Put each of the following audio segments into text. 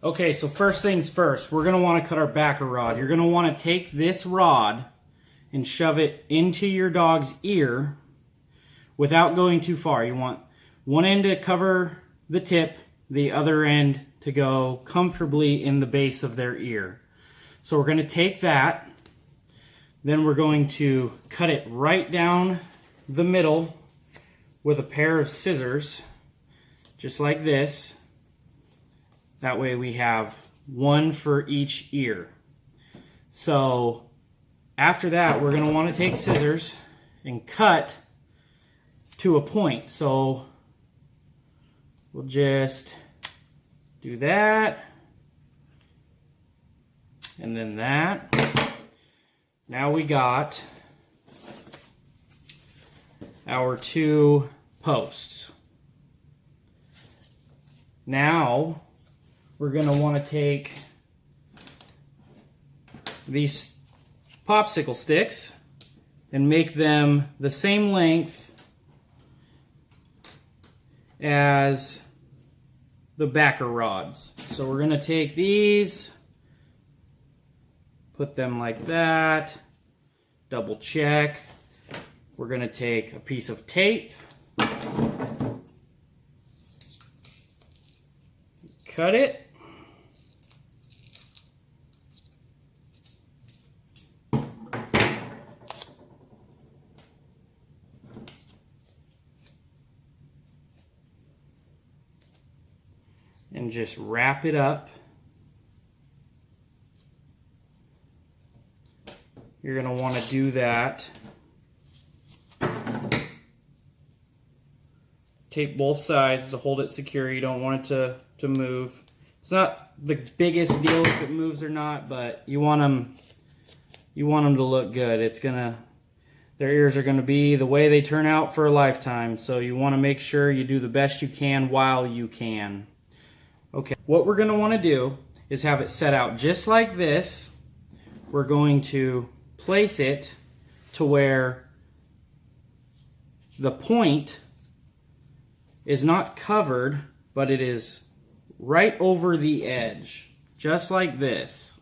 Okay, so first things first, we're going to want to cut our backer rod. You're going to want to take this rod and shove it into your dog's ear without going too far. You want one end to cover the tip, the other end to go comfortably in the base of their ear. So we're going to take that, then we're going to cut it right down the middle with a pair of scissors, just like this. That way we have one for each ear. So after that, we're going to want to take scissors and cut to a point. So we'll just do that, and then that. Now we got our two posts. Now we're going to want to take these popsicle sticks and make them the same length as the backer rods. So we're going to take these, put them like that, double check. We're going to take a piece of tape, cut it, and just wrap it up. You're going to want to do that. Tape both sides to hold it secure. You don't want it to move. It's not the biggest deal if it moves or not, but you want them to look good. Their ears are going to be the way they turn out for a lifetime. So you want to make sure you do the best you can while you can. Okay, what we're going to want to do is have it set out just like this. We're going to place it to where the point is not covered, but it is right over the edge, just like this.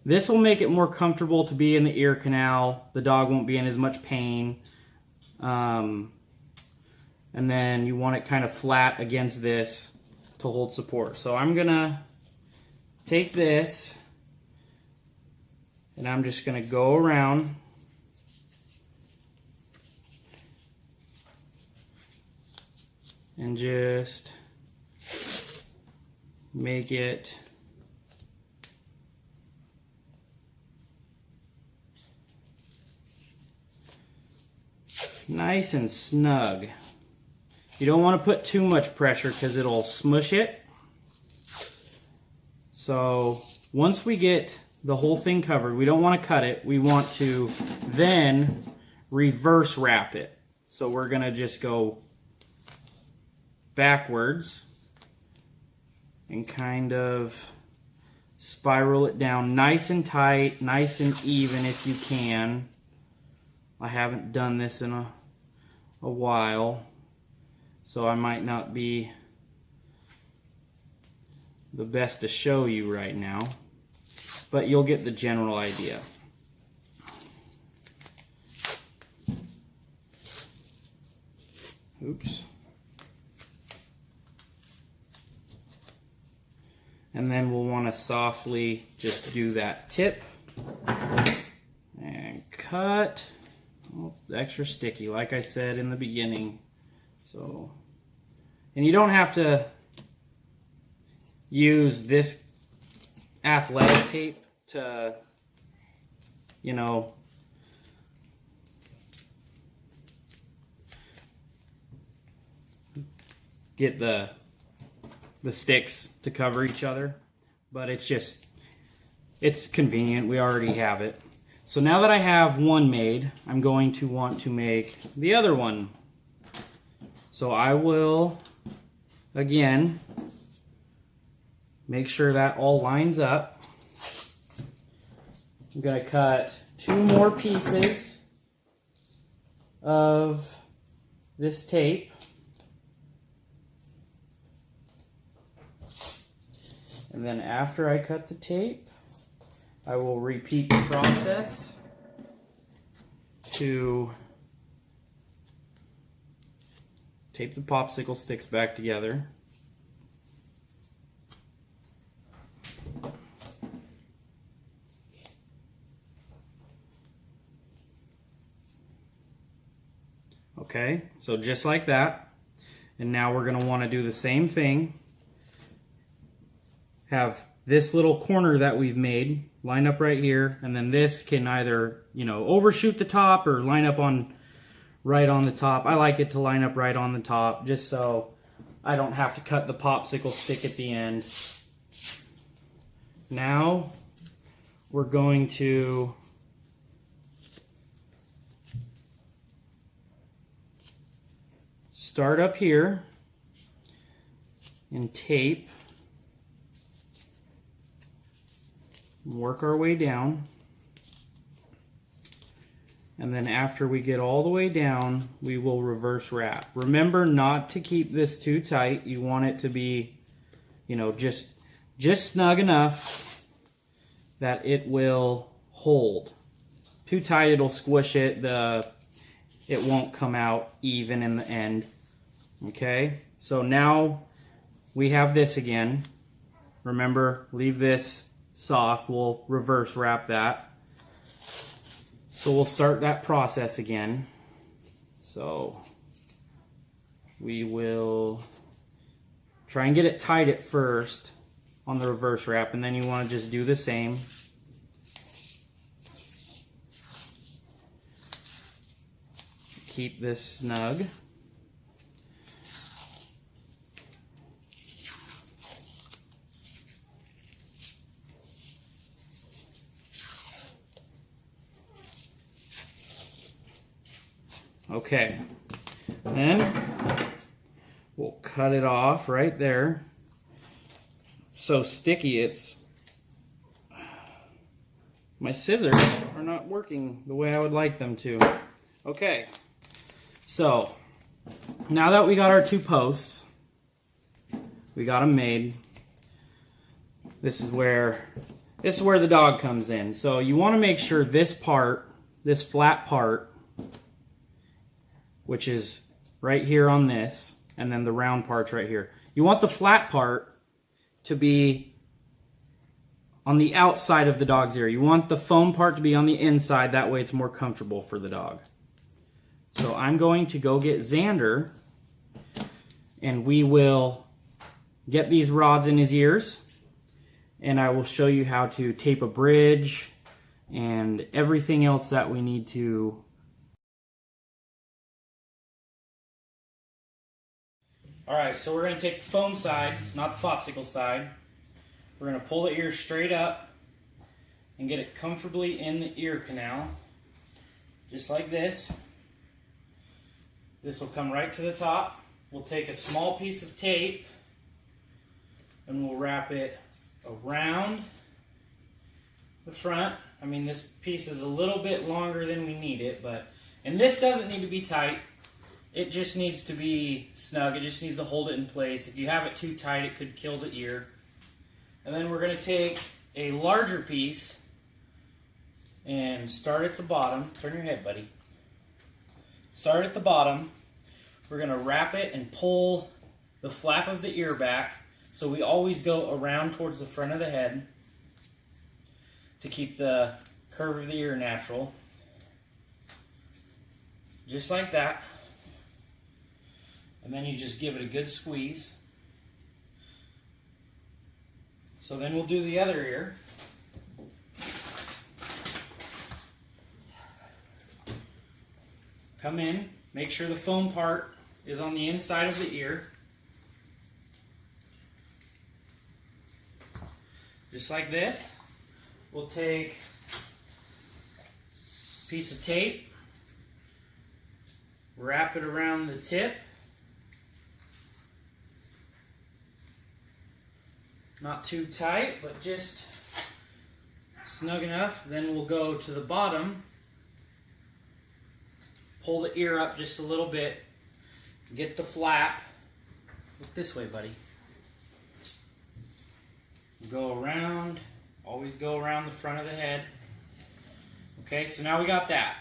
This will make it more comfortable to be in the ear canal. The dog won't be in as much pain. And then you want it kind of flat against this to hold support. So I'm gonna take this and I'm just gonna go around and just make it nice and snug. You don't want to put too much pressure because it'll smush it. So once we get the whole thing covered, we don't want to cut it. We want to then reverse wrap it. So we're going to just go backwards and kind of spiral it down nice and tight, nice and even if you can. I haven't done this in a while, so I might not be the best to show you right now, but you'll get the general idea. Oops. And then we'll want to softly just do that tip and cut. Oh, extra sticky, like I said in the beginning. So, and you don't have to use this athletic tape to, you know, get the sticks to cover each other, but it's convenient. We already have it. So now that I have one made, I'm going to want to make the other one. So I will, again, make sure that all lines up. I'm going to cut 2 more pieces of this tape. And then after I cut the tape, I will repeat the process to tape the popsicle sticks back together. Okay, so just like that. And now we're going to want to do the same thing. Have this little corner that we've made line up right here, and then this can either, overshoot the top or line up on right on the top. I like it to line up right on the top just so I don't have to cut the popsicle stick at the end. Now we're going to start up here and tape, work our way down, and then after we get all the way down, we will reverse wrap. Remember not to keep this too tight. You want it to be, just snug enough that it will hold. Too tight, it'll squish it. It won't come out even in the end. Okay, so now we have this again. Remember, leave this soft. We'll reverse wrap that. So we'll start that process again. So we will try and get it tight at first on the reverse wrap, and then you want to just do the same. Keep this snug. Okay, then we'll cut it off right there. So sticky, my scissors are not working the way I would like them to. Okay, so now that we got our two posts, we got them made. This is where the dog comes in. So you want to make sure this part, this flat part, which is right here on this, and then the round part's right here. You want the flat part to be on the outside of the dog's ear. You want the foam part to be on the inside, that way it's more comfortable for the dog. So I'm going to go get Xander, and we will get these rods in his ears, and I will show you how to tape a bridge and everything else that we need to. Alright, so we're going to take the foam side, not the popsicle side. We're going to pull the ear straight up and get it comfortably in the ear canal, just like this. This will come right to the top. We'll take a small piece of tape and we'll wrap it around the front. I mean, this piece is a little bit longer than we need it, and this doesn't need to be tight. It just needs to be snug. It just needs to hold it in place. If you have it too tight, it could kill the ear. And then we're going to take a larger piece and start at the bottom. Turn your head, buddy. Start at the bottom. We're going to wrap it and pull the flap of the ear back, so we always go around towards the front of the head to keep the curve of the ear natural. Just like that. And then you just give it a good squeeze. So then we'll do the other ear. Come in, make sure the foam part is on the inside of the ear. Just like this. We'll take a piece of tape, wrap it around the tip. Not too tight, but just snug enough. Then we'll go to the bottom, pull the ear up just a little bit, get the flap. Look this way, buddy. Go around, always go around the front of the head. Okay, so now we got that.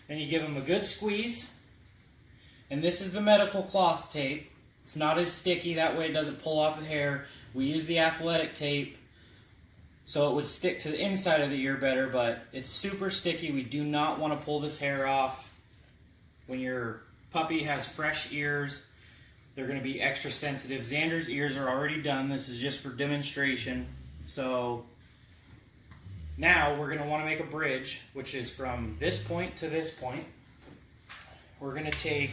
Then you give them a good squeeze. And this is the medical cloth tape. It's not as sticky, that way it doesn't pull off the hair. We use the athletic tape so it would stick to the inside of the ear better, but it's super sticky. We do not want to pull this hair off. When your puppy has fresh ears, they're going to be extra sensitive. Xander's ears are already done. This is just for demonstration. So now we're going to want to make a bridge, which is from this point to this point. We're going to take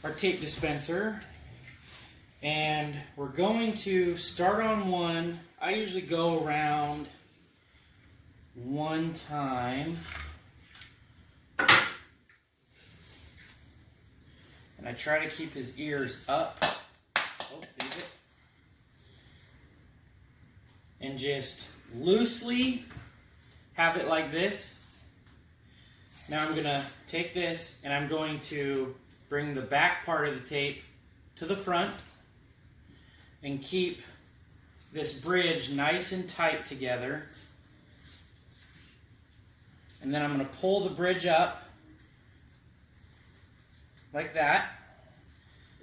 our tape dispenser and we're going to start on one. I usually go around one time. And I try to keep his ears up. Oh, leave it. And just loosely have it like this. Now I'm going to take this and I'm going to bring the back part of the tape to the front and keep this bridge nice and tight together. And then I'm going to pull the bridge up like that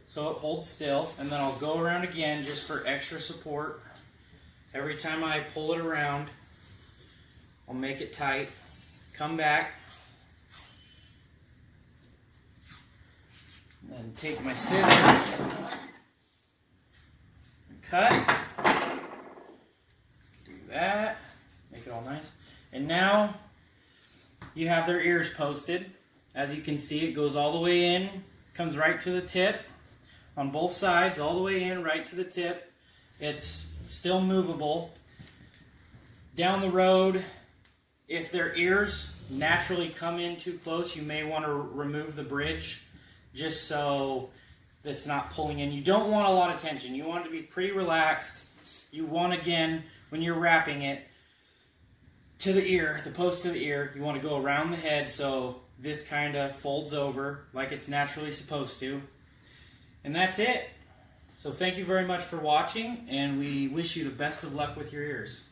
so it holds still, and then I'll go around again just for extra support. Every time I pull it around, I'll make it tight, come back, and then take my scissors and cut. Do that, make it all nice. And now you have their ears posted. As you can see, it goes all the way in, comes right to the tip on both sides, all the way in, right to the tip. It's still movable. Down the road, if their ears naturally come in too close, you may want to remove the bridge just so it's not pulling in. You don't want a lot of tension. You want it to be pretty relaxed. You want, again, when you're wrapping it, to the ear, the post to the ear, you want to go around the head so this kind of folds over like it's naturally supposed to. And that's it. So thank you very much for watching, and we wish you the best of luck with your ears.